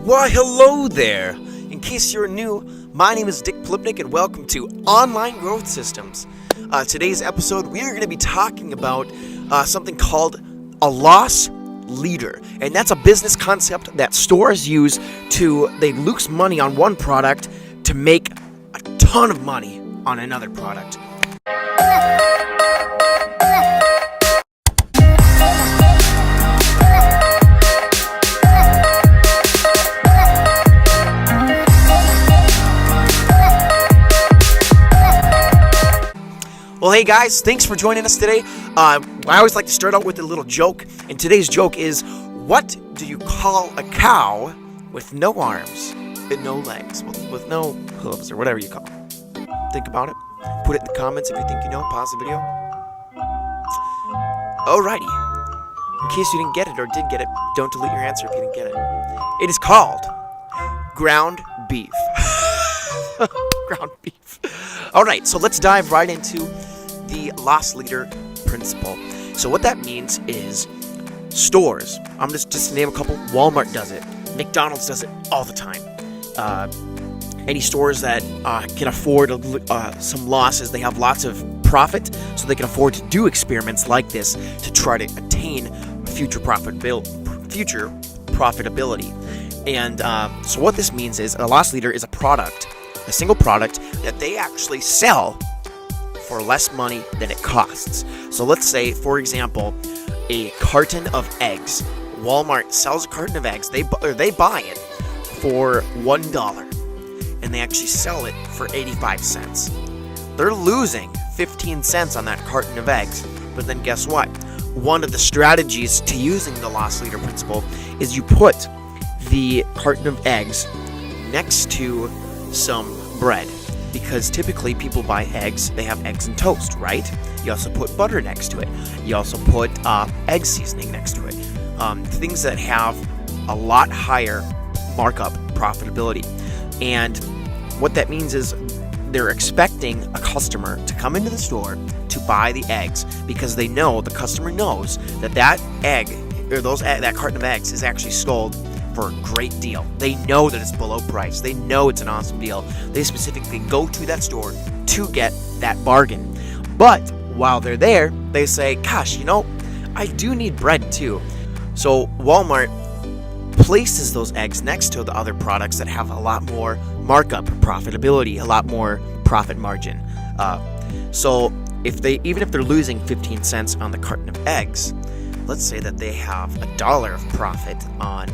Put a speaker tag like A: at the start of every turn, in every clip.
A: Why, hello there! In case you're new, my name is Dick Plipnick and welcome to Online Growth Systems. Today's episode, we are going to be talking about something called a loss leader. And that's a business concept that stores use they lose money on one product to make a ton of money on another product. Well, hey guys, thanks for joining us today. I always like to start out with a little joke, and today's joke is, what do you call a cow with no arms and no legs, with no hooves, or whatever you call it? Think about it. Put it in the comments if you think you know. Pause the video. Alrighty. In case you didn't get it or did get it, don't delete your answer if you didn't get it. It is called ground beef. Ground beef. Alright, so let's dive right into the loss leader principle. So what that means is stores. I'm just to name a couple. Walmart does it. McDonald's does it all the time. Any stores that can afford some losses, they have lots of profit, so they can afford to do experiments like this to try to attain future profitability. And so what this means is a loss leader is a single product that they actually sell for less money than it costs. So let's say, for example, a carton of eggs. Walmart sells a carton of eggs. They buy it for $1, and they actually sell it for 85 cents. They're losing 15 cents on that carton of eggs. But then guess what? One of the strategies to using the loss leader principle is you put the carton of eggs next to some bread, because typically people buy eggs, they have eggs and toast, right? You also put butter next to it. You also put egg seasoning next to it. Things that have a lot higher markup profitability. And what that means is they're expecting a customer to come into the store to buy the eggs, because they know, the customer knows that egg, or that carton of eggs is actually sold for a great deal. They know that it's below price. They know it's an awesome deal. They specifically go to that store to get that bargain. But while they're there, they say, gosh, I do need bread too. So Walmart places those eggs next to the other products that have a lot more markup profitability, a lot more profit margin. So even if they're losing 15 cents on the carton of eggs, let's say that they have $1 of profit on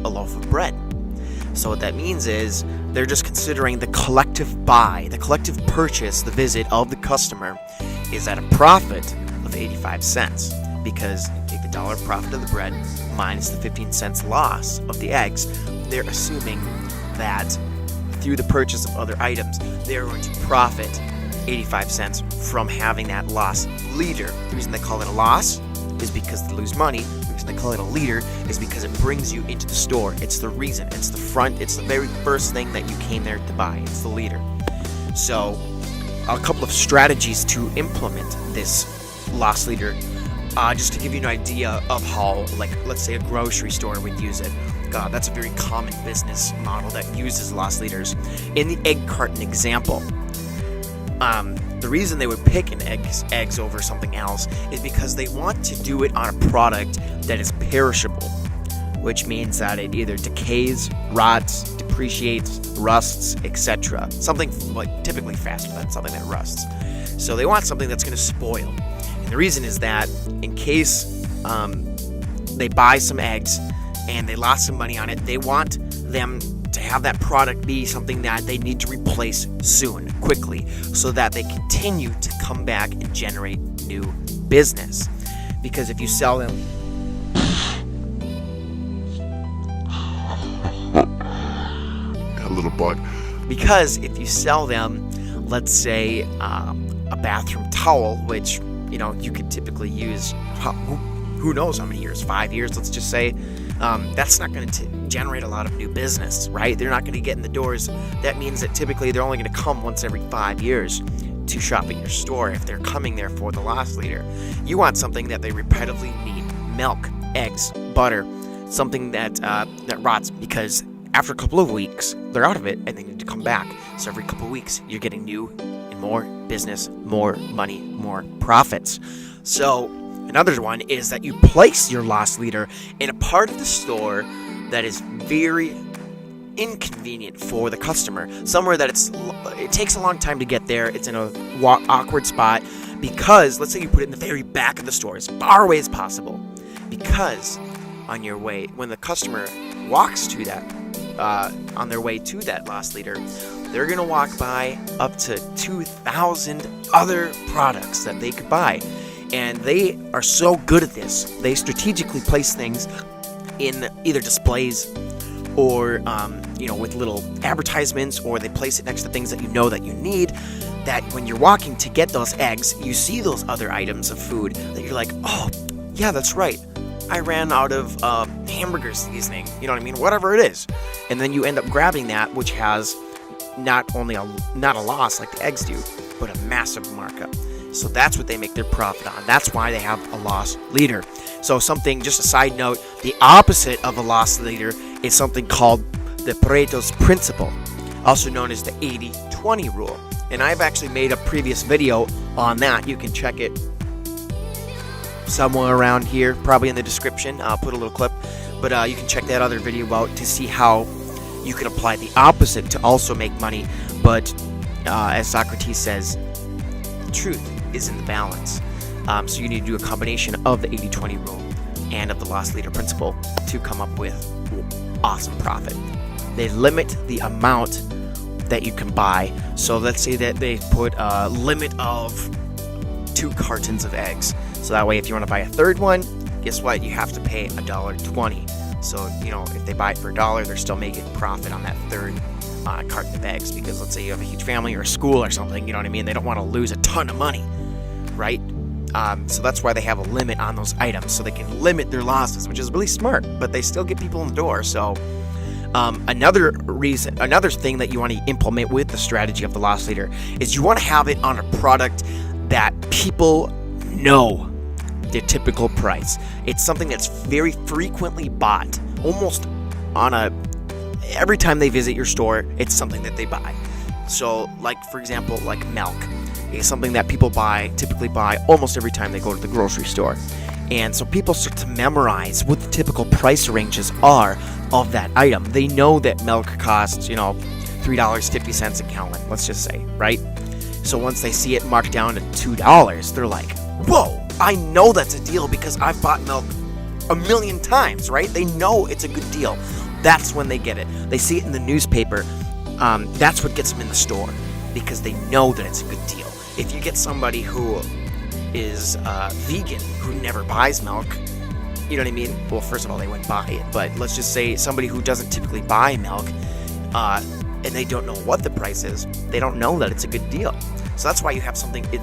A: a loaf of bread. So what that means is they're just considering the collective buy, the collective purchase, the visit of the customer is at a profit of 85 cents, because take the $1 profit of the bread minus the 15 cents loss of the eggs. They're assuming that through the purchase of other items, they're going to profit 85 cents from having that loss leader. The reason they call it a loss is because they lose money. The reason they call it a leader is because it brings you into the store. It's the reason. It's the front. It's the very first thing that you came there to buy. It's the leader. So a couple of strategies to implement this loss leader, just to give you an idea of how, let's say a grocery store would use it. That's a very common business model that uses loss leaders. In the egg carton example, the reason they would pick an eggs over something else is because they want to do it on a product that is perishable, which means that it either decays, rots, depreciates, rusts, etc. Something typically faster than something that rusts. So they want something that's going to spoil. And the reason is that in case they buy some eggs and they lost some money on it, they want them to have that product be something that they need to replace soon, quickly, so that they continue to come back and generate new business. Because if you sell them,
B: a little bug.
A: Because if you sell them, let's say a bathroom towel, which you could typically use, who knows how many years, 5 years, let's just say, that's not going to generate a lot of new business, right? They're not going to get in the doors. That means that typically they're only going to come once every 5 years to shop at your store if they're coming there for the loss leader. You want something that they repetitively need: milk, eggs, butter, something that rots, because after a couple of weeks, they're out of it and they need to come back. So every couple of weeks, you're getting new and more business, more money, more profits. So another one is that you place your loss leader in a part of the store that is very inconvenient for the customer. Somewhere that it takes a long time to get there. It's in a awkward spot because, let's say you put it in the very back of the store, as far away as possible. Because on your way, when the customer walks to that, on their way to that loss leader, they're going to walk by up to 2,000 other products that they could buy. And they are so good at this. They strategically place things in either displays or, with little advertisements, or they place it next to things that you know that you need, that when you're walking to get those eggs, you see those other items of food that you're like, oh, yeah, that's right. I ran out of hamburger seasoning, you know what I mean? Whatever it is. And then you end up grabbing that, which has not a loss like the eggs do, but a massive markup. So that's what they make their profit on. That's why they have a loss leader. So just a side note, the opposite of a loss leader is something called the Pareto's principle, also known as the 80-20 rule. And I've actually made a previous video on that. You can check it somewhere around here, probably in the description. I'll put a little clip. But you can check that other video out to see how you can apply the opposite to also make money. But as Socrates says, the truth is in the balance. So you need to do a combination of the 80-20 rule and of the loss leader principle to come up with awesome profit. They limit the amount that you can buy. So let's say that they put a limit of 2 cartons of eggs. So that way, if you want to buy a third one, guess what? You have to pay $1.20. So, if they buy it for $1, they're still making profit on that third carton of eggs, because let's say you have a huge family or a school or something, you know what I mean? They don't want to lose a ton of money, right? So that's why they have a limit on those items, so they can limit their losses, which is really smart, but they still get people in the door. So another thing that you want to implement with the strategy of the loss leader is you want to have it on a product that people know the typical price. It's something that's very frequently bought, almost every time they visit your store, it's something that they buy. So, for example, milk is something that people typically buy almost every time they go to the grocery store. And so people start to memorize what the typical price ranges are of that item. They know that milk costs, $3.50 a gallon, let's just say, right? So once they see it marked down to $2, they're like, whoa, I know that's a deal because I've bought milk a million times, right? They know it's a good deal. That's when they get it. They see it in the newspaper. That's what gets them in the store, because they know that it's a good deal. If you get somebody who is vegan, who never buys milk, you know what I mean? Well, first of all, they wouldn't buy it. But let's just say somebody who doesn't typically buy milk, and they don't know what the price is, they don't know that it's a good deal. So that's why you have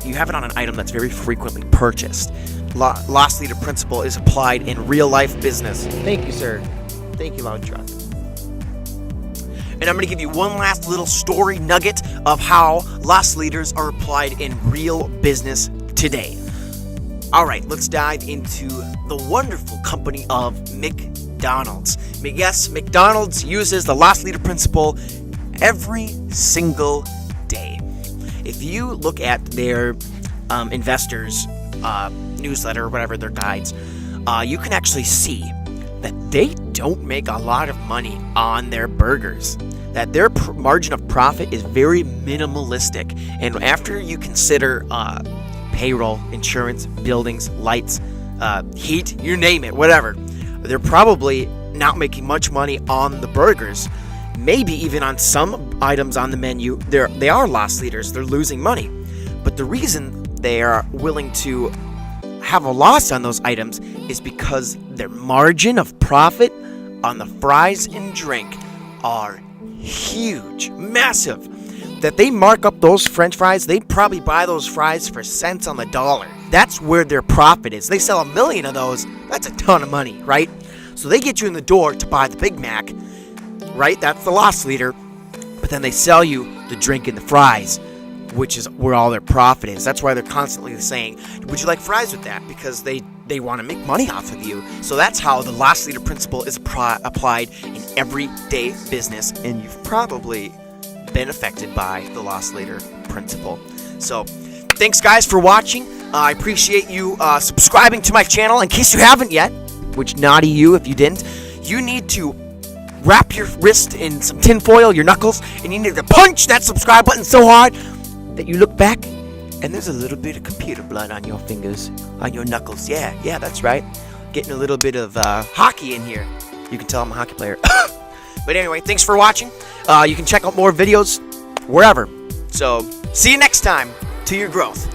A: you have it on an item that's very frequently purchased. Loss leader principle is applied in real life business. Thank you, sir. Thank you, Loud Truck. And I'm going to give you one last little story nugget of how loss leaders are applied in real business today. All right, let's dive into the wonderful company of McDonald's. Yes, McDonald's uses the loss leader principle every single day. If you look at their investors newsletter or whatever, their guides, you can actually see that they don't make a lot of money on their burgers, that their margin of profit is very minimalistic. And after you consider payroll, insurance, buildings, lights, heat, you name it, whatever, they're probably not making much money on the burgers. Maybe even on some items on the menu, they are loss leaders. They're losing money. But the reason they are willing to have a loss on those items is because their margin of profit on the fries and drink are huge, massive. That they mark up those French fries, they probably buy those fries for cents on the dollar. That's where their profit is. They sell 1 million of those. That's a ton of money, right? So they get you in the door to buy the Big Mac, right? That's the loss leader. But then they sell you the drink and the fries, which is where all their profit is. That's why they're constantly saying, would you like fries with that? Because they they want to make money off of you. So that's how the loss leader principle is applied in everyday business, and you've probably been affected by the loss leader principle. So thanks guys for watching. I appreciate you subscribing to my channel. In case you haven't yet, which naughty you if you didn't, you need to wrap your wrist in some tin foil, your knuckles, and you need to punch that subscribe button so hard that you look back and there's a little bit of computer blood on your fingers, on your knuckles. Yeah, that's right. Getting a little bit of hockey in here. You can tell I'm a hockey player. But anyway, thanks for watching. You can check out more videos wherever. So, see you next time to your growth.